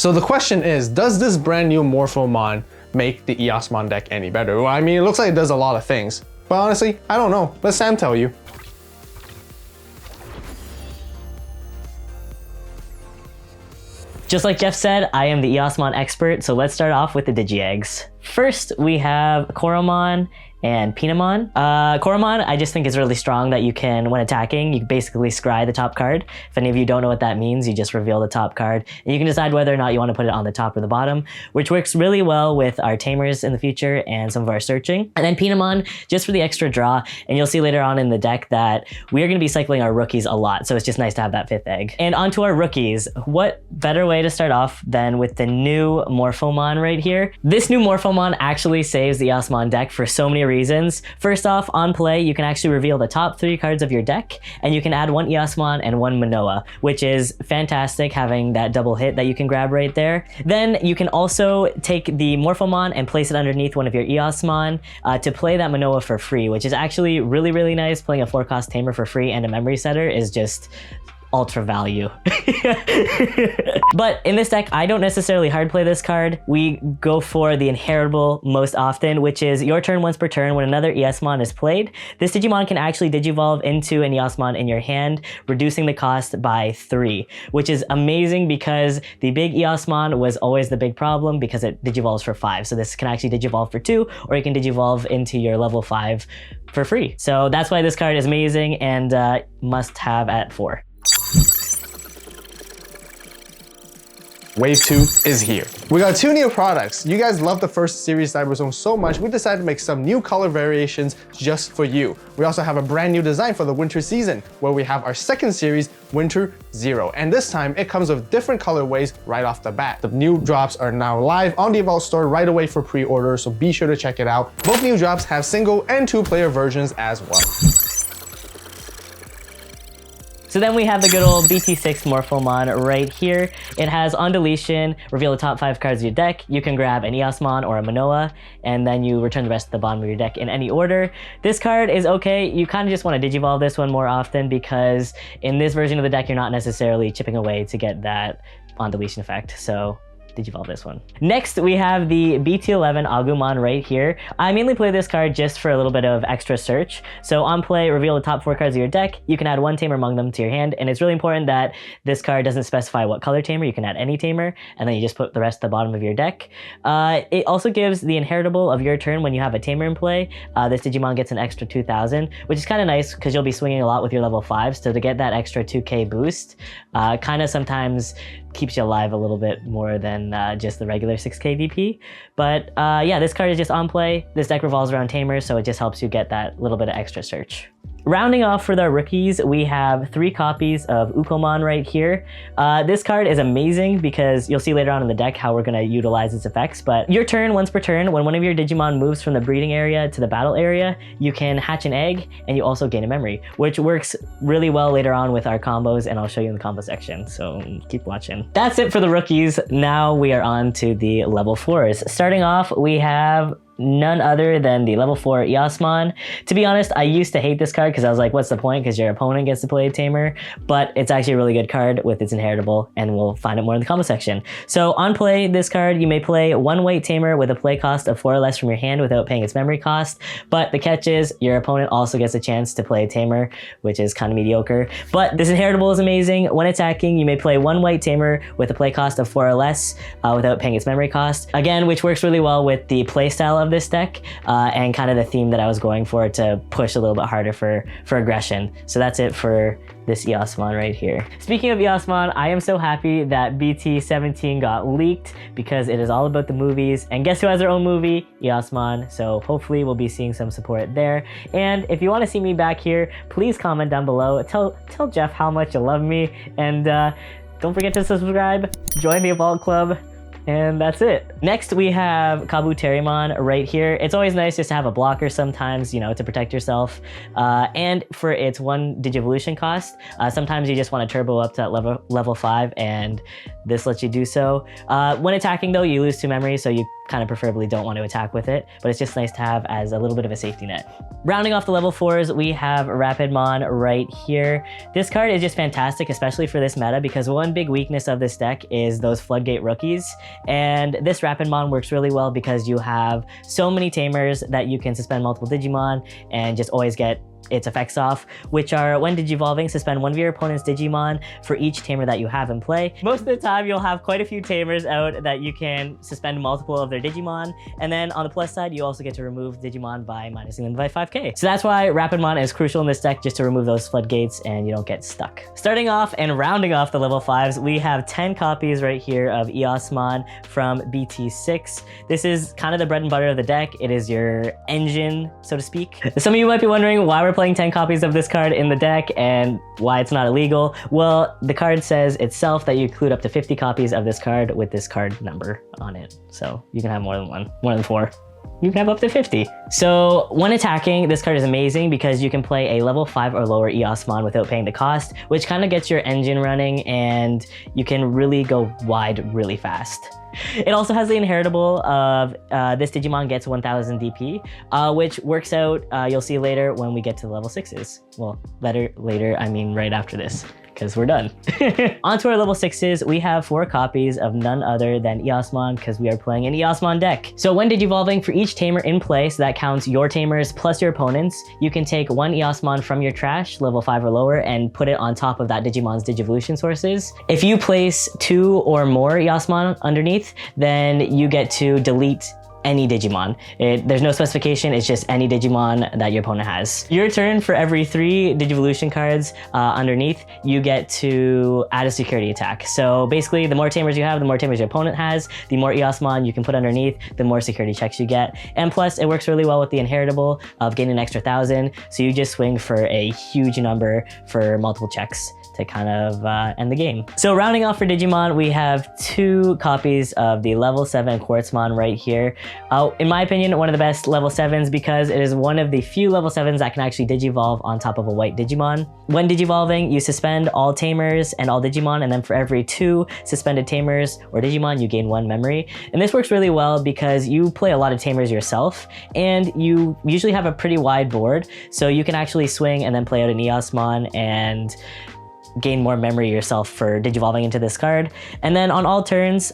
So the question is, does this brand new Morphomon make the Eosmon deck any better? Well, I mean, it looks like it does a lot of things, but honestly, I don't know. Let Sam tell you. Just like Jeff said, I am the Eosmon expert, so let's start off with the Digi-Eggs. First, we have Coromon and Pinamon. Coromon, I just think is really strong that you can, when attacking, you basically scry the top card. If any of you don't know what that means, you just reveal the top card, and you can decide whether or not you want to put it on the top or the bottom, which works really well with our Tamers in the future and some of our searching. And then Pinamon, just for the extra draw, and you'll see later on in the deck that we are going to be cycling our rookies a lot, so it's just nice to have that 5th egg. And onto our rookies, what better way to start off than with the new Morphomon right here? This new Morphomon actually saves the Eosmon deck for so many reasons. First off, on play, you can actually reveal the top 3 cards of your deck, and you can add 1 Eosmon and 1 Manoa, which is fantastic, having that double hit that you can grab right there. Then you can also take the Morphomon and place it underneath one of your Eosmon to play that Manoa for free, which is actually really, really nice. Playing a 4-cost Tamer for free and a memory setter is just ultra value. But in this deck, I don't necessarily hard play this card. We go for the inheritable most often, which is your turn once per turn. When another Eosmon is played, this Digimon can actually Digivolve into an Eosmon in your hand, reducing the cost by 3, which is amazing because the big Eosmon was always the big problem because it Digivolves for 5. So this can actually Digivolve for 2, or you can Digivolve into your level 5 for free. So that's why this card is amazing and must have at 4. Wave 2 is here. We got 2 new products. You guys love the first series Cyberzone so much, we decided to make some new color variations just for you. We also have a brand new design for the winter season, where we have our second series, Winter Zero. And this time, it comes with different colorways right off the bat. The new drops are now live on the AVAULT store right away for pre-order, so be sure to check it out. Both new drops have single and 2-player versions as well. So then we have the good old BT6 Morphomon right here. It has on deletion, reveal the top 5 cards of your deck. You can grab an Eosmon or a Manoa, and then you return the rest to the bottom of your deck in any order. This card is okay. You kind of just want to Digivolve this one more often because in this version of the deck, you're not necessarily chipping away to get that on deletion effect. So Digivolve this one. Next, we have the BT11 Agumon right here. I mainly play this card just for a little bit of extra search. So on play, reveal the top 4 cards of your deck. You can add 1 Tamer among them to your hand, and it's really important that this card doesn't specify what color Tamer. You can add any Tamer, and then you just put the rest at the bottom of your deck. It also gives the inheritable of your turn when you have a Tamer in play. This Digimon gets an extra 2,000, which is kind of nice because you'll be swinging a lot with your level 5s. So to get that extra 2k boost, kind of sometimes keeps you alive a little bit more than just the regular 6k DP. But yeah, this card is just on play. This deck revolves around Tamers, so it just helps you get that little bit of extra search. Rounding off with our rookies, we have 3 copies of Ukomon right here. This card is amazing because you'll see later on in the deck how we're going to utilize its effects, but your turn, once per turn, when one of your Digimon moves from the breeding area to the battle area, you can hatch an egg and you also gain a memory, which works really well later on with our combos, and I'll show you in the combo section, so keep watching. That's it for the rookies. Now we are on to the level 4s. Starting off, we have none other than the level 4 Eosmon. To be honest, I used to hate this card because I was like, what's the point? Because your opponent gets to play a Tamer, but it's actually a really good card with its inheritable, and we'll find it more in the combo section. So on play, this card, you may play 1 white Tamer with a play cost of 4 or less from your hand without paying its memory cost, but the catch is your opponent also gets a chance to play a Tamer, which is kind of mediocre. But this inheritable is amazing. When attacking, you may play 1 white Tamer with a play cost of 4 or less without paying its memory cost. Again, which works really well with the playstyle of this deck and kind of the theme that I was going for, to push a little bit harder for aggression. So that's it for this Eosmon right here. Speaking of Eosmon, I am so happy that BT14 got leaked because it is all about the movies, and guess who has their own movie? Eosmon. So hopefully we'll be seeing some support there. And if you want to see me back here, please comment down below. Tell Jeff how much you love me, and don't forget to subscribe, join the AVAULT Club, and that's it. Next, we have Kabuterimon right here. It's always nice just to have a blocker sometimes, you know, to protect yourself. And for its 1 Digivolution cost, sometimes you just want to turbo up to that level 5, and this lets you do so. When attacking though, you lose 2 memory, so you kind of preferably don't want to attack with it, but it's just nice to have as a little bit of a safety net. Rounding off the level 4s, we have Rapidmon right here. This card is just fantastic, especially for this meta, because one big weakness of this deck is those Floodgate rookies, and this Rapidmon works really well because you have so many Tamers that you can suspend multiple Digimon and just always get its effects off, which are when Digivolving, suspend one of your opponent's Digimon for each Tamer that you have in play. Most of the time, you'll have quite a few Tamers out that you can suspend multiple of their Digimon, and then on the plus side, you also get to remove Digimon by minusing them by 5k. So that's why Rapidmon is crucial in this deck, just to remove those floodgates and you don't get stuck. Starting off and rounding off the level 5s, we have 10 copies right here of Eosmon from BT6. This is kind of the bread and butter of the deck. It is your engine, so to speak. Some of you might be wondering why we're playing 10 copies of this card in the deck and why it's not illegal. Well, the card says itself that you include up to 50 copies of this card with this card number on it. So you can have more than one, more than 4. You can have up to 50. So when attacking, this card is amazing because you can play a level 5 or lower Eosmon without paying the cost, which kind of gets your engine running and you can really go wide really fast. It also has the inheritable of this Digimon gets 1000 DP, which works out, you'll see later when we get to the level 6s. Well, later, I mean right after this, because we're done. On to our level 6s, we have 4 copies of none other than Eosmon because we are playing an Eosmon deck. So when Digivolving, for each Tamer in play, so that counts your Tamers plus your opponents, you can take one Eosmon from your trash, level 5 or lower, and put it on top of that Digimon's Digivolution sources. If you place 2 or more Eosmon underneath, then you get to delete any Digimon. There's no specification, it's just any Digimon that your opponent has. Your turn, for every 3 Digivolution cards underneath, you get to add a security attack. So basically, the more Tamers you have, the more Tamers your opponent has, the more Eosmon you can put underneath, the more security checks you get. And plus, it works really well with the inheritable of gaining an extra 1000, so you just swing for a huge number for multiple checks to kind of end the game. So rounding off for Digimon, we have 2 copies of the level 7 Quartzmon right here. In my opinion, one of the best level 7s because it is one of the few level 7s that can actually Digivolve on top of a white Digimon. When Digivolving, you suspend all Tamers and all Digimon, and then for every 2 suspended Tamers or Digimon, you gain 1 memory. And this works really well because you play a lot of Tamers yourself, and you usually have a pretty wide board, so you can actually swing and then play out an Eosmon and gain more memory yourself for Digivolving into this card. And then on all turns,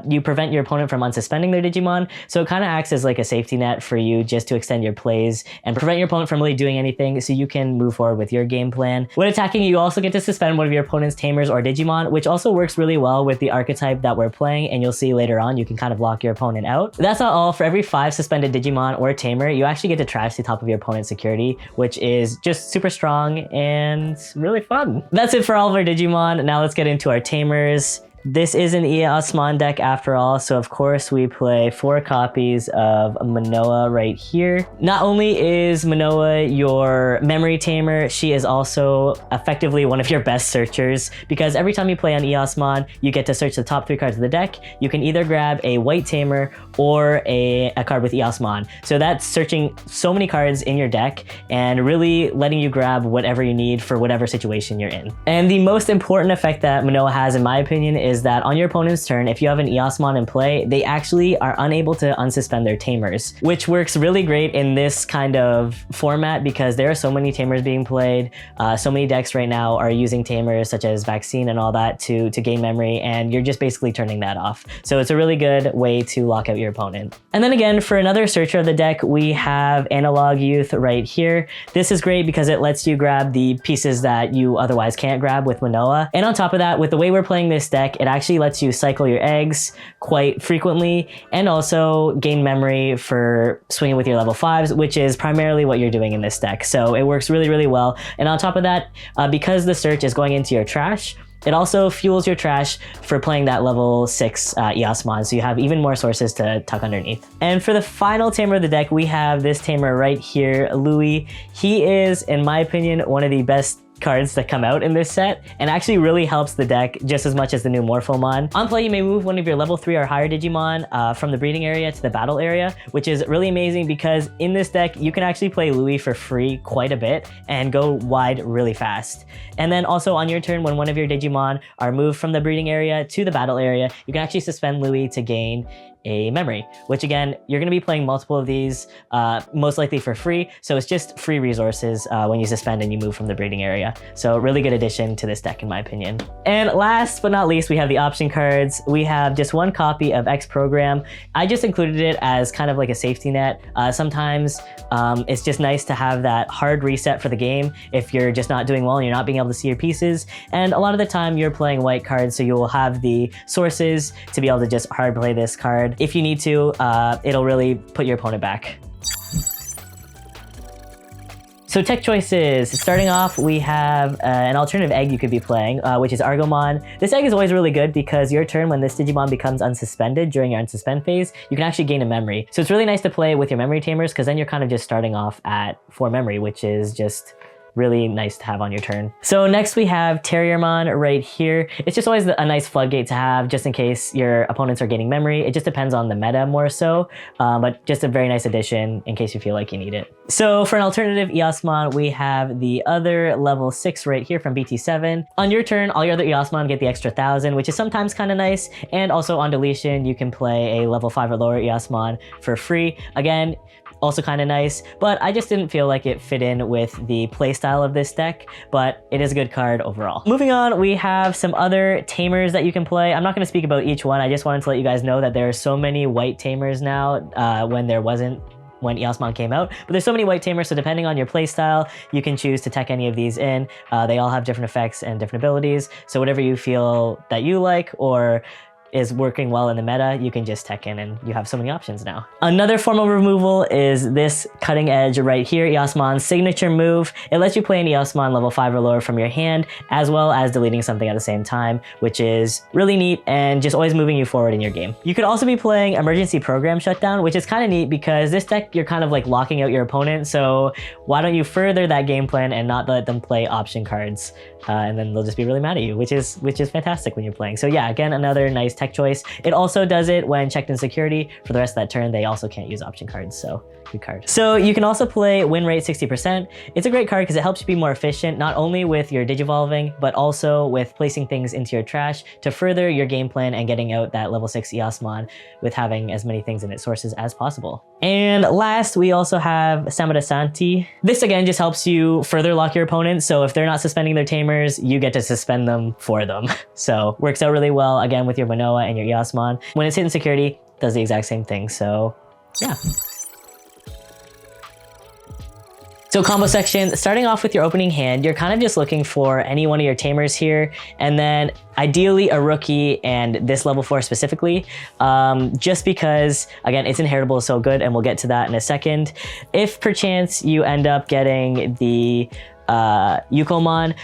you prevent your opponent from unsuspending their Digimon, so it kind of acts as like a safety net for you just to extend your plays and prevent your opponent from really doing anything so you can move forward with your game plan. When attacking, you also get to suspend one of your opponent's Tamers or Digimon, which also works really well with the archetype that we're playing, and you'll see later on you can kind of lock your opponent out. That's not all. For every 5 suspended Digimon or Tamer, you actually get to trash the top of your opponent's security, which is just super strong and really fun. That's it for all of our Digimon. Now let's get into our Tamers. This is an Eosmon deck after all, so of course we play 4 copies of Manoa right here. Not only is Manoa your memory tamer, she is also effectively one of your best searchers, because every time you play on Eosmon, you get to search the top 3 cards of the deck. You can either grab a white tamer or a card with Eosmon. So that's searching so many cards in your deck and really letting you grab whatever you need for whatever situation you're in. And the most important effect that Manoa has, in my opinion, is that on your opponent's turn, if you have an Eosmon in play, they actually are unable to unsuspend their Tamers, which works really great in this kind of format because there are so many Tamers being played. So many decks right now are using Tamers such as Vaccine and all that to gain memory, and you're just basically turning that off. So it's a really good way to lock out your opponent. And then again, for another searcher of the deck, we have Analog Youth right here. This is great because it lets you grab the pieces that you otherwise can't grab with Manoa. And on top of that, with the way we're playing this deck, it actually lets you cycle your eggs quite frequently and also gain memory for swinging with your level 5s, which is primarily what you're doing in this deck. So it works really, really well. And on top of that, because the search is going into your trash, it also fuels your trash for playing that level 6 Eosmon, so you have even more sources to tuck underneath. And for the final Tamer of the deck, we have this Tamer right here, Louis. He is, in my opinion, one of the best cards that come out in this set, and actually really helps the deck just as much as the new Morphomon. On play, you may move one of your level 3 or higher Digimon from the breeding area to the battle area, which is really amazing because in this deck, you can actually play Louis for free quite a bit and go wide really fast. And then also on your turn, when one of your Digimon are moved from the breeding area to the battle area, you can actually suspend Louis to gain a memory, which again, you're going to be playing multiple of these, most likely for free. So it's just free resources when you suspend and you move from the breeding area. So really good addition to this deck in my opinion. And last but not least, we have the option cards. We have just one copy of X Program. I just included it as kind of like a safety net. Sometimes it's just nice to have that hard reset for the game if you're just not doing well and you're not being able to see your pieces. And a lot of the time you're playing white cards, so you will have the sources to be able to just hard play this card. If you need to, it'll really put your opponent back. So tech choices. Starting off, we have an alternative egg you could be playing, which is Argomon. This egg is always really good because your turn when this Digimon becomes unsuspended during your unsuspend phase, you can actually gain a memory. So it's really nice to play with your memory tamers because then you're kind of just starting off at 4 memory, which is just really nice to have on your turn. So next we have Terriermon right here. It's just always a nice floodgate to have just in case your opponents are gaining memory. It just depends on the meta more so, but just a very nice addition in case you feel like you need it. So for an alternative Eosmon, we have the other level 6 right here from BT7. On your turn, all your other Eosmon get the extra 1,000, which is sometimes kind of nice. And also on deletion, you can play a level 5 or lower Eosmon for free. Again, also kind of nice, but I just didn't feel like it fit in with the playstyle of this deck, but it is a good card overall. Moving on, we have some other tamers that you can play. I'm not going to speak about each one. I just wanted to let you guys know that there are so many white tamers now when Eosmon came out, but there's so many white tamers, so depending on your playstyle, you can choose to tech any of these in. They all have different effects and different abilities, so whatever you feel that you like or is working well in the meta, you can just tech in and you have so many options now. Another form of removal is this cutting edge right here, Eosmon's signature move. It lets you play an Eosmon level 5 or lower from your hand, as well as deleting something at the same time, which is really neat and just always moving you forward in your game. You could also be playing Emergency Program Shutdown, which is kind of neat because this deck, you're kind of like locking out your opponent, so why don't you further that game plan and not let them play option cards? And then they'll just be really mad at you, which is fantastic when you're playing. So yeah, again, another nice tech choice. It also does it when checked in security. For the rest of that turn, they also can't use option cards, so good card. So you can also play win rate 60%. It's a great card because it helps you be more efficient, not only with your digivolving, but also with placing things into your trash to further your game plan and getting out that level 6 Eosmon with having as many things in its sources as possible. And last, we also have Samada Santi. This again just helps you further lock your opponent, so if they're not suspending their tamers, you get to suspend them for them. So works out really well, again, with your Manoa and your Eosmon. When it's hit in security, does the exact same thing, so yeah. So combo section, starting off with your opening hand, you're kind of just looking for any one of your tamers here, and then ideally a rookie and this level 4 specifically, just because, again, it's inheritable so good, and we'll get to that in a second. If perchance you end up getting the Yukomon,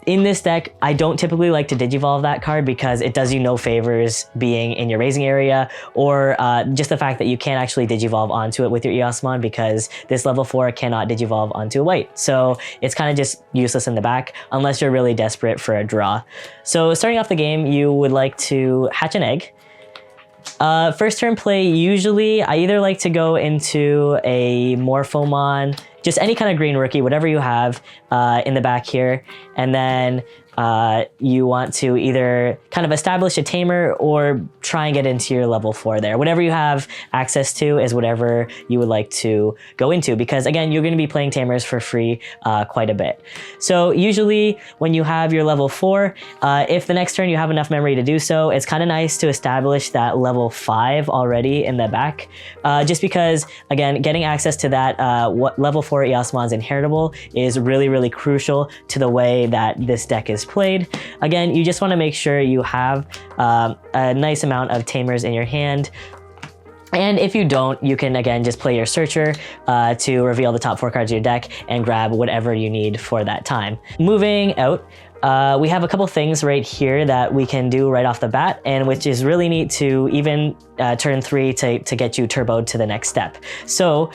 in this deck, I don't typically like to digivolve that card because it does you no favors being in your raising area, or just the fact that you can't actually digivolve onto it with your Eosmon because this level 4 cannot digivolve onto a white. So it's kind of just useless in the back unless you're really desperate for a draw. So starting off the game, you would like to hatch an egg. First turn play, usually I either like to go into a Morphomon, just any kind of green rookie, whatever you have in the back here, and then you want to either kind of establish a tamer or try and get into your level 4 there. Whatever you have access to is whatever you would like to go into, because again, you're going to be playing tamers for free quite a bit. So usually when you have your level 4, if the next turn you have enough memory to do so, it's kind of nice to establish that level 5 already in the back, just because, again, getting access to that what level 4 Eosmon's inheritable is really, really crucial to the way that this deck is played. Again, you just want to make sure you have a nice amount of tamers in your hand. And if you don't, you can again just play your searcher to reveal the top 4 cards of your deck and grab whatever you need for that time. Moving out, we have a couple things right here that we can do right off the bat, and which is really neat to even turn 3 to get you turboed to the next step. So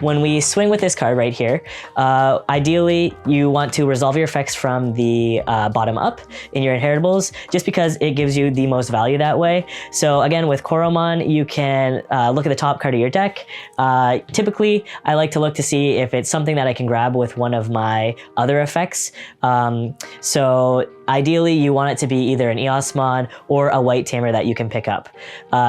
when we swing with this card right here, ideally you want to resolve your effects from the bottom up in your inheritables, just because it gives you the most value that way. So again, with Coromon, you can look at the top card of your deck. Typically, I like to look to see if it's something that I can grab with one of my other effects. So ideally, you want it to be either an Eosmon or a white tamer that you can pick up.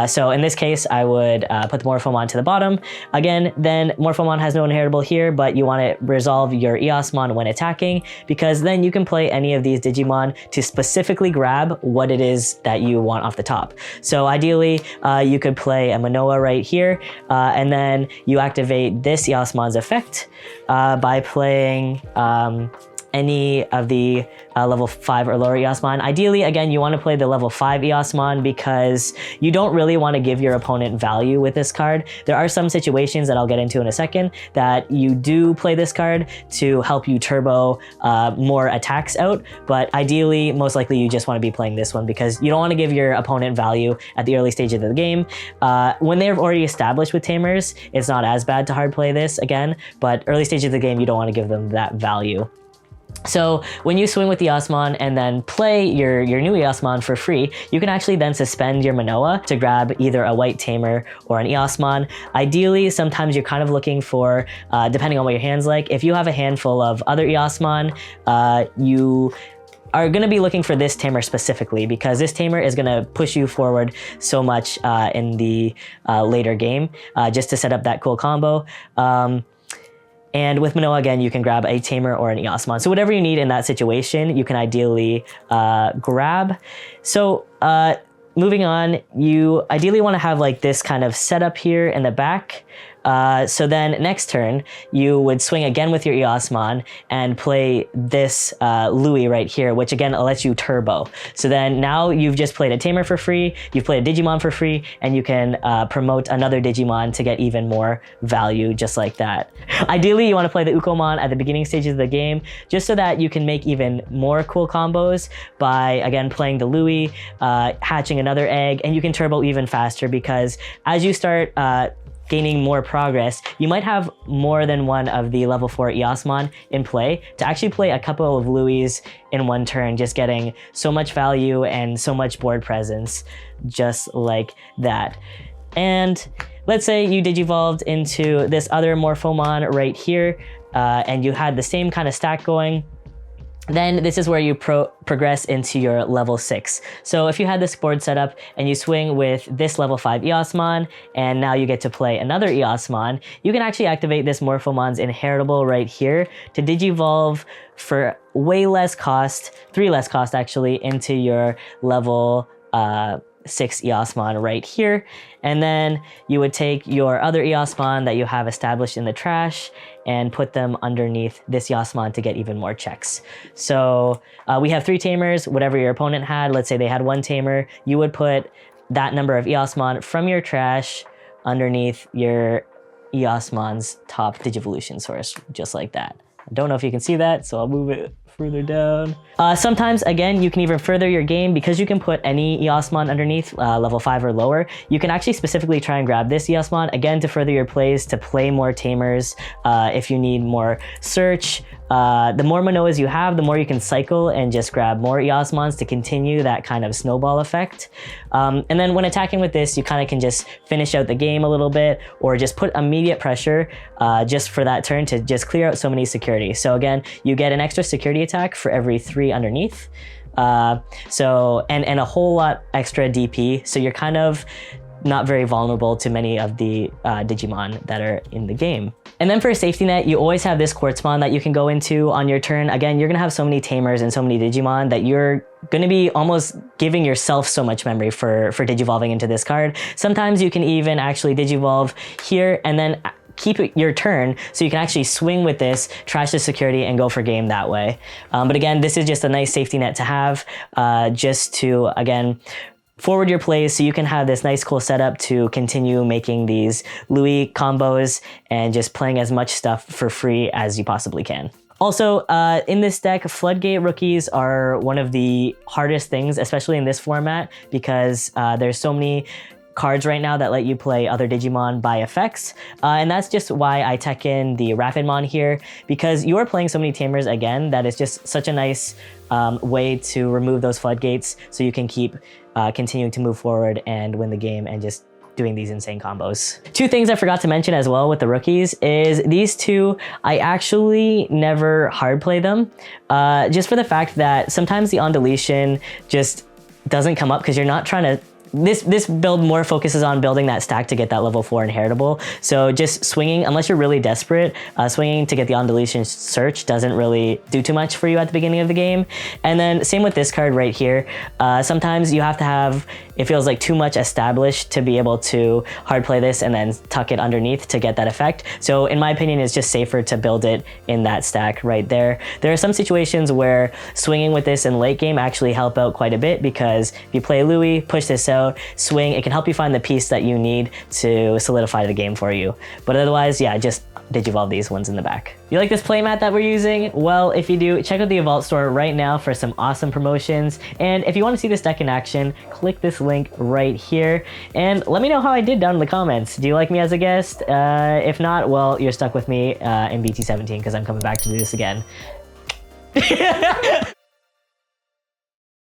So in this case, I would put the Morphomon to the bottom. Again, then Morphomon has no inheritable here, but you want to resolve your Eosmon when attacking, because then you can play any of these Digimon to specifically grab what it is that you want off the top. So ideally, you could play a Manoa right here, and then you activate this Eosmon's effect by playing any of the level 5 or lower Eosmon. Ideally, again, you want to play the level 5 Eosmon because you don't really want to give your opponent value with this card. There are some situations that I'll get into in a second that you do play this card to help you turbo more attacks out, but ideally, most likely you just want to be playing this one because you don't want to give your opponent value at the early stages of the game. When they're already established with Tamers, it's not as bad to hard play this again, but early stages of the game, you don't want to give them that value. So when you swing with the Eosmon and then play your new Eosmon for free, you can actually then suspend your Manoa to grab either a white tamer or an Eosmon. Ideally, sometimes you're kind of looking for, depending on what your hand's like, if you have a handful of other Eosmon, you are going to be looking for this tamer specifically because this tamer is going to push you forward so much in the later game just to set up that cool combo. And with Manoa, again, you can grab a Tamer or an Eosmon. So whatever you need in that situation, you can ideally grab. So moving on, you ideally want to have like this kind of setup here in the back. So then next turn, you would swing again with your Eosmon and play this Louis right here, which again lets you turbo. So then now you've just played a Tamer for free, you've played a Digimon for free, and you can promote another Digimon to get even more value just like that. Ideally, you want to play the Ukomon at the beginning stages of the game, just so that you can make even more cool combos by, again, playing the Louis, hatching another egg, and you can turbo even faster because as you start gaining more progress, you might have more than one of the level 4 Eosmon in play to actually play a couple of Louis in one turn, just getting so much value and so much board presence just like that. And let's say you Digivolved into this other Morphomon right here, and you had the same kind of stack going. Then this is where you progress into your level 6. So if you had this board set up and you swing with this level 5 Eosmon, and now you get to play another Eosmon, you can actually activate this Morphomon's inheritable right here to Digivolve for way less cost, 3 less cost actually, into your level 6 Eosmon right here. And then you would take your other Eosmon that you have established in the trash and put them underneath this Eosmon to get even more checks. So we have 3 tamers, whatever your opponent had. Let's say they had 1 tamer. You would put that number of Eosmon from your trash underneath your Eosmon's top Digivolution source, just like that. I don't know if you can see that, so I'll move it further down. Sometimes, again, you can even further your game because you can put any Eosmon underneath, level 5 or lower. You can actually specifically try and grab this Eosmon, again, to further your plays, to play more Tamers. If you need more search, the more Manoas you have, the more you can cycle and just grab more Eosmons to continue that kind of snowball effect. And then when attacking with this, you kind of can just finish out the game a little bit or just put immediate pressure just for that turn to just clear out so many security. So again, you get an extra security attack for every 3 underneath. So and a whole lot extra DP. So you're kind of not very vulnerable to many of the Digimon that are in the game. And then for a safety net, you always have this Quartzmon that you can go into on your turn. Again, you're gonna have so many Tamers and so many Digimon that you're gonna be almost giving yourself so much memory for Digivolving into this card. Sometimes you can even actually Digivolve here and then keep it your turn so you can actually swing with this, trash the security, and go for game that way. But again, this is just a nice safety net to have just to, again, forward your plays so you can have this nice cool setup to continue making these Louis combos and just playing as much stuff for free as you possibly can. Also, in this deck, Floodgate rookies are one of the hardest things, especially in this format, because there's so many cards right now that let you play other Digimon by effects, and that's just why I tech in the Rapidmon here, because you are playing so many Tamers again that is just such a nice way to remove those floodgates so you can keep continuing to move forward and win the game and just doing these insane combos. Two things I forgot to mention as well with the rookies is these two, I actually never hard play them, just for the fact that sometimes the on deletion just doesn't come up because you're not trying to. This build more focuses on building that stack to get that level 4 inheritable. So just swinging, unless you're really desperate, swinging to get the on deletion search doesn't really do too much for you at the beginning of the game. And then same with this card right here. Sometimes you have to have, it feels like too much established to be able to hard play this and then tuck it underneath to get that effect. So in my opinion, it's just safer to build it in that stack right there. There are some situations where swinging with this in late game actually help out quite a bit, because if you play Louis, push this out, swing, it can help you find the piece that you need to solidify the game for you. But otherwise, yeah, just Digivolve these ones in the back. You like this playmat that we're using? Well, if you do, check out the AVAULT store right now for some awesome promotions. And if you want to see this deck in action, click this link right here and let me know how I did down in the comments. Do you like me as a guest? If not, well, you're stuck with me in BT14 because I'm coming back to do this again.